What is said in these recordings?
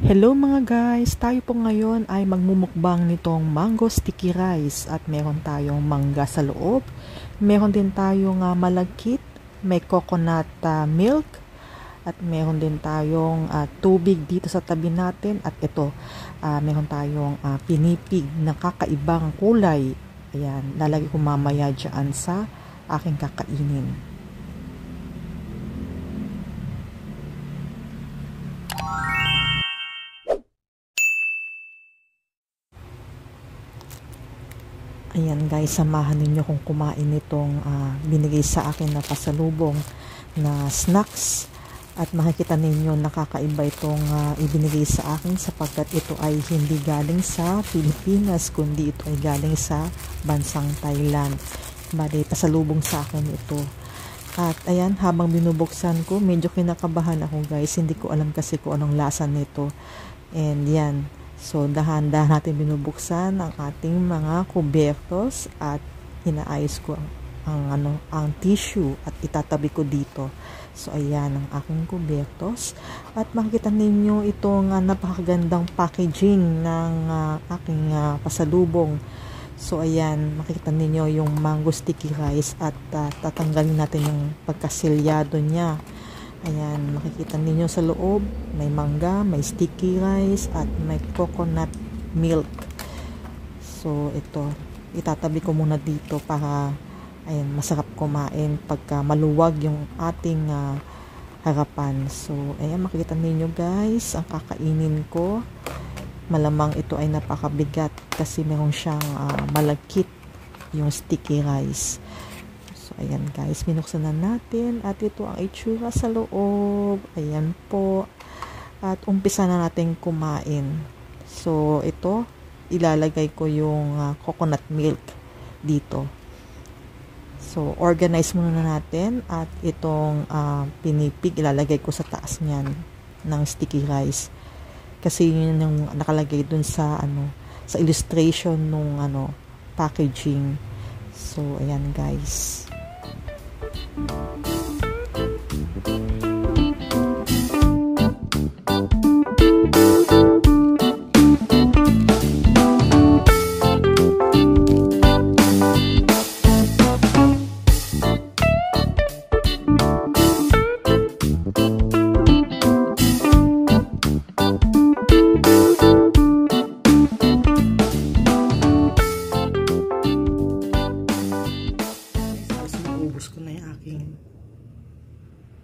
Hello mga guys! Tayo po ngayon ay magmumukbang nitong mango sticky rice at meron tayong mangga sa loob. Meron din tayong malagkit, may coconut milk at meron din tayong tubig dito sa tabi natin at ito, meron tayong pinipig na kakaibang kulay. Ayan, lalagay ko mamaya dyan sa aking kakainin. Ayan guys, samahan ninyo kung kumain nitong binigay sa akin na pasalubong na snacks. At makikita ninyo nakakaiba itong ibinigay sa akin sapagkat ito ay hindi galing sa Pilipinas kundi ito ay galing sa bansang Thailand. Bali, pasalubong sa akin ito. At ayan, habang binubuksan ko, medyo kinakabahan ako guys. Hindi ko alam kasi kung anong lasa nito. And yan. So, dahan-dahan natin binubuksan ang ating mga kubertos at inaayos ko ang tissue at itatabi ko dito. So, ayan ang aking kubertos. At makikita ninyo itong napakagandang packaging ng aking pasalubong. So, ayan, makikita ninyo yung mango sticky rice at tatanggalin natin yung pagkasilyado niya. Ayan, makikita ninyo sa loob, may mangga, may sticky rice, at may coconut milk. So, ito, itatabi ko muna dito para, ayan, masarap kumain pagka maluwag yung ating harapan. So, ayan, makikita ninyo guys, ang kakainin ko. Malamang ito ay napakabigat kasi meron siyang malagkit yung sticky rice. So, ayan guys, binuksan na natin at ito ang itsura sa loob. Ayan po. At umpisa na natin kumain. So, ito, ilalagay ko yung coconut milk dito. So, organize muna natin at itong pinipig, ilalagay ko sa taas niyan ng sticky rice. Kasi yun yung nakalagay dun sa, sa illustration nung packaging. So, ayan guys.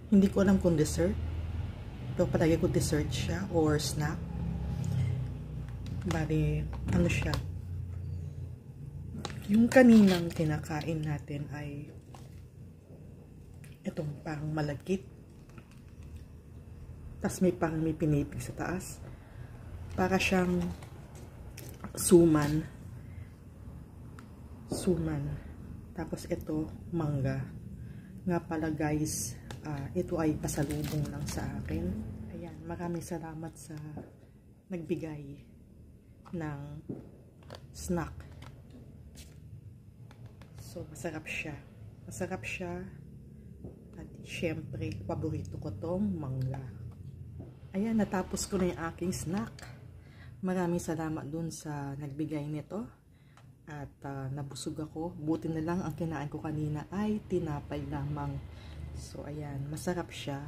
Hindi ko alam kung dessert. Pero palagi ko dessert siya or snack. Bali, ano siya? Yung kaninang kinakain natin ay itong parang malagkit. Tapos parang may pinipig sa taas. Para siyang suman. Tapos ito, mangga. Nga pala guys, ito ay pasalubong lang sa akin. Ayan, maraming salamat sa nagbigay ng snack. So, masarap siya. Masarap siya. At syempre, paborito ko tong mangga. Ayan, natapos ko na yung aking snack. Maraming salamat dun sa nagbigay nito. At nabusog ako. Buti na lang ang kinain ko kanina ay tinapay lamang. So, ayan, masarap siya.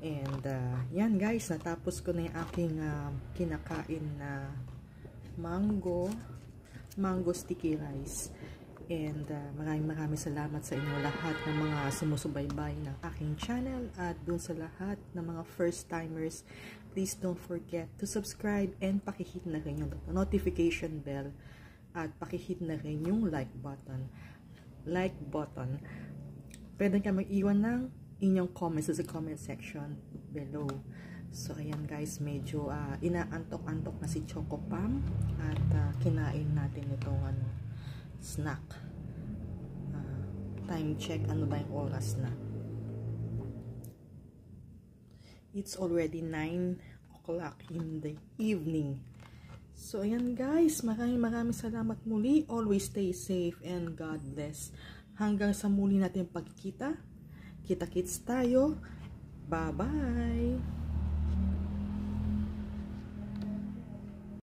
And, yan guys, natapos ko na yung aking kinakain na mango sticky rice. And, maraming salamat sa inyo lahat ng mga sumusubaybay ng aking channel. At dun sa lahat ng mga first timers, please don't forget to subscribe and pakihit na rin yung notification bell. At pakihit na rin yung like button. Pwede ka mag-iwan ng inyong comments sa comment section below. So, ayan guys, medyo inaantok-antok na si Choco Pam at kinain natin itong snack. Time check, ano ba yung oras na? It's already 9 o'clock in the evening. So, ayan guys, maraming salamat muli. Always stay safe and God bless. Hanggang sa muli natin pagkita. Kita-kits tayo. Bye-bye!